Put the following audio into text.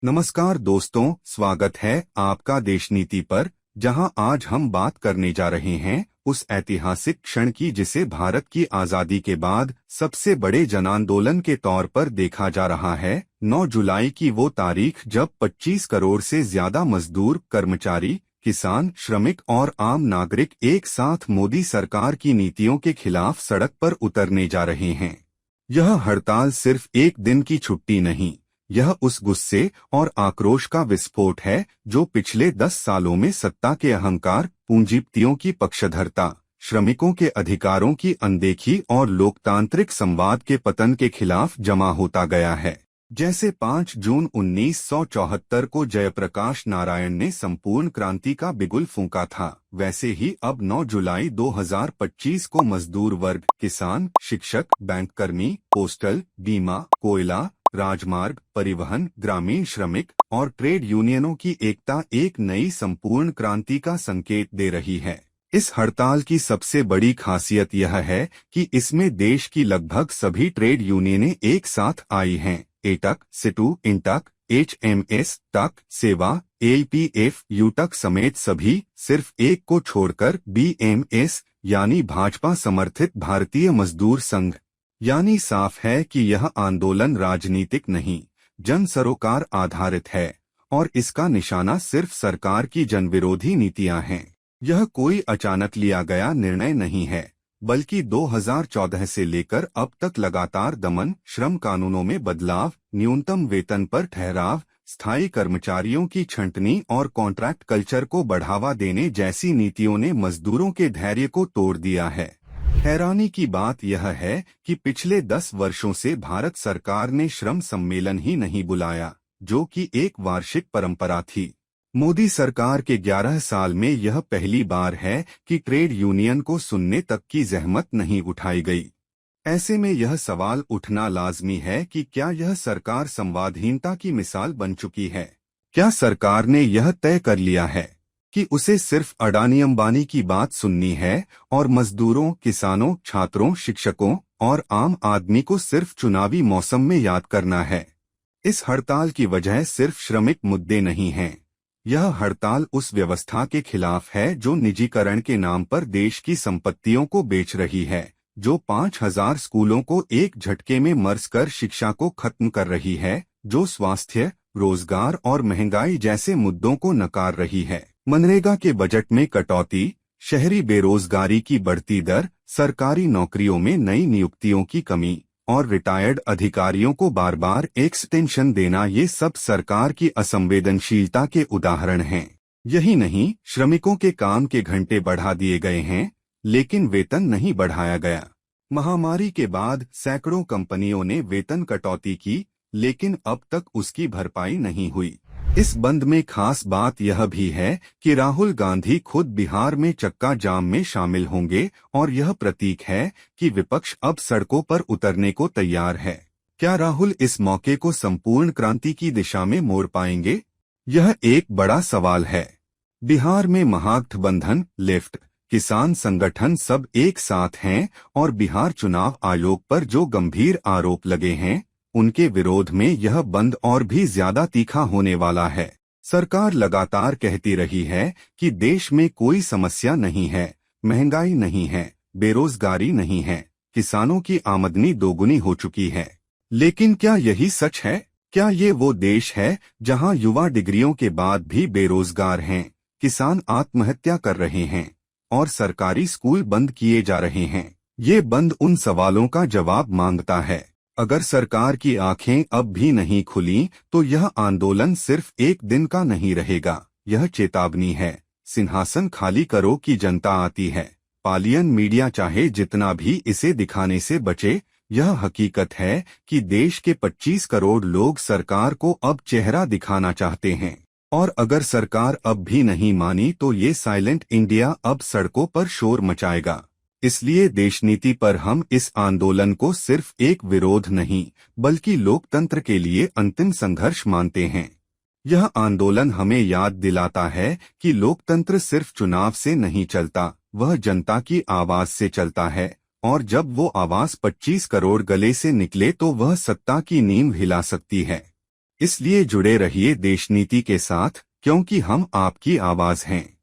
नमस्कार दोस्तों, स्वागत है आपका देश नीति पर, जहां आज हम बात करने जा रहे हैं उस ऐतिहासिक क्षण की जिसे भारत की आजादी के बाद सबसे बड़े जनांदोलन के तौर पर देखा जा रहा है। 9 जुलाई की वो तारीख जब 25 करोड़ से ज्यादा मजदूर, कर्मचारी, किसान, श्रमिक और आम नागरिक एक साथ मोदी सरकार की नीतियों के खिलाफ सड़क पर उतरने जा रहे हैं। यह हड़ताल सिर्फ एक दिन की छुट्टी नहीं, यह उस गुस्से और आक्रोश का विस्फोट है जो पिछले 10 सालों में सत्ता के अहंकार, पूंजीपतियों की पक्षधरता, श्रमिकों के अधिकारों की अनदेखी और लोकतांत्रिक संवाद के पतन के खिलाफ जमा होता गया है। जैसे 5 जून 1974 को जयप्रकाश नारायण ने संपूर्ण क्रांति का बिगुल फूंका था, वैसे ही अब 9 जुलाई 2025 को मजदूर वर्ग, किसान, शिक्षक, बैंककर्मी, पोस्टल, बीमा, कोयला, राजमार्ग, परिवहन, ग्रामीण श्रमिक और ट्रेड यूनियनों की एकता एक नई संपूर्ण क्रांति का संकेत दे रही है। इस हड़ताल की सबसे बड़ी खासियत यह है कि इसमें देश की लगभग सभी ट्रेड यूनियनें एक साथ आई हैं। एटक, सिटू, इंटक, HMS, तक, सेवा, APF, यूटक समेत सभी, सिर्फ एक को छोड़कर BMS यानी भाजपा समर्थित भारतीय मजदूर संघ। यानी साफ है कि यह आंदोलन राजनीतिक नहीं, जन सरोकार आधारित है और इसका निशाना सिर्फ सरकार की जनविरोधी नीतियां हैं। यह कोई अचानक लिया गया निर्णय नहीं है, बल्कि 2014 से लेकर अब तक लगातार दमन, श्रम कानूनों में बदलाव, न्यूनतम वेतन पर ठहराव, स्थायी कर्मचारियों की छंटनी और कॉन्ट्रैक्ट कल्चर को बढ़ावा देने जैसी नीतियों ने मजदूरों के धैर्य को तोड़ दिया है। हैरानी की बात यह है कि पिछले 10 वर्षों से भारत सरकार ने श्रम सम्मेलन ही नहीं बुलाया, जो कि एक वार्षिक परंपरा थी। मोदी सरकार के 11 साल में यह पहली बार है कि ट्रेड यूनियन को सुनने तक की जहमत नहीं उठाई गई। ऐसे में यह सवाल उठना लाजमी है कि क्या यह सरकार संवादहीनता की मिसाल बन चुकी है? क्या सरकार ने यह तय कर लिया है कि उसे सिर्फ अडानी अंबानी की बात सुननी है और मजदूरों, किसानों, छात्रों, शिक्षकों और आम आदमी को सिर्फ चुनावी मौसम में याद करना है? इस हड़ताल की वजह सिर्फ श्रमिक मुद्दे नहीं हैं। यह हड़ताल उस व्यवस्था के खिलाफ है जो निजीकरण के नाम पर देश की संपत्तियों को बेच रही है, जो 5000 स्कूलों को एक झटके में मर्ज कर शिक्षा को खत्म कर रही है, जो स्वास्थ्य, रोजगार और महंगाई जैसे मुद्दों को नकार रही है। मनरेगा के बजट में कटौती, शहरी बेरोजगारी की बढ़ती दर, सरकारी नौकरियों में नई नियुक्तियों की कमी और रिटायर्ड अधिकारियों को बार बार एक्सटेंशन देना, ये सब सरकार की असंवेदनशीलता के उदाहरण हैं। यही नहीं, श्रमिकों के काम के घंटे बढ़ा दिए गए हैं, लेकिन वेतन नहीं बढ़ाया गया। महामारी के बाद सैकड़ों कंपनियों ने वेतन कटौती की, लेकिन अब तक उसकी भरपाई नहीं हुई। इस बंद में खास बात यह भी है कि राहुल गांधी खुद बिहार में चक्का जाम में शामिल होंगे और यह प्रतीक है कि विपक्ष अब सड़कों पर उतरने को तैयार है। क्या राहुल इस मौके को संपूर्ण क्रांति की दिशा में मोड़ पाएंगे? यह एक बड़ा सवाल है। बिहार में महागठबंधन, लेफ्ट, किसान संगठन सब एक साथ हैं और बिहार चुनाव आयोग पर जो गंभीर आरोप लगे हैं, उनके विरोध में यह बंद और भी ज्यादा तीखा होने वाला है। सरकार लगातार कहती रही है कि देश में कोई समस्या नहीं है, महंगाई नहीं है, बेरोजगारी नहीं है, किसानों की आमदनी दोगुनी हो चुकी है। लेकिन क्या यही सच है? क्या ये वो देश है जहां युवा डिग्रियों के बाद भी बेरोजगार हैं, किसान आत्महत्या कर रहे हैं और सरकारी स्कूल बंद किए जा रहे हैं? ये बंद उन सवालों का जवाब मांगता है। अगर सरकार की आंखें अब भी नहीं खुली तो यह आंदोलन सिर्फ एक दिन का नहीं रहेगा। यह चेतावनी है, सिंहासन खाली करो की जनता आती है। पालियन मीडिया चाहे जितना भी इसे दिखाने से बचे, यह हकीकत है कि देश के 25 करोड़ लोग सरकार को अब चेहरा दिखाना चाहते हैं। और अगर सरकार अब भी नहीं मानी तो ये साइलेंट इंडिया अब सड़कों पर शोर मचाएगा। इसलिए देशनीति पर हम इस आंदोलन को सिर्फ एक विरोध नहीं, बल्कि लोकतंत्र के लिए अंतिम संघर्ष मानते हैं। यह आंदोलन हमें याद दिलाता है कि लोकतंत्र सिर्फ चुनाव से नहीं चलता, वह जनता की आवाज से चलता है, और जब वो आवाज 25 करोड़ गले से निकले तो वह सत्ता की नींव हिला सकती है। इसलिए जुड़े रहिए देश नीति के साथ, क्योंकि हम आपकी आवाज हैं।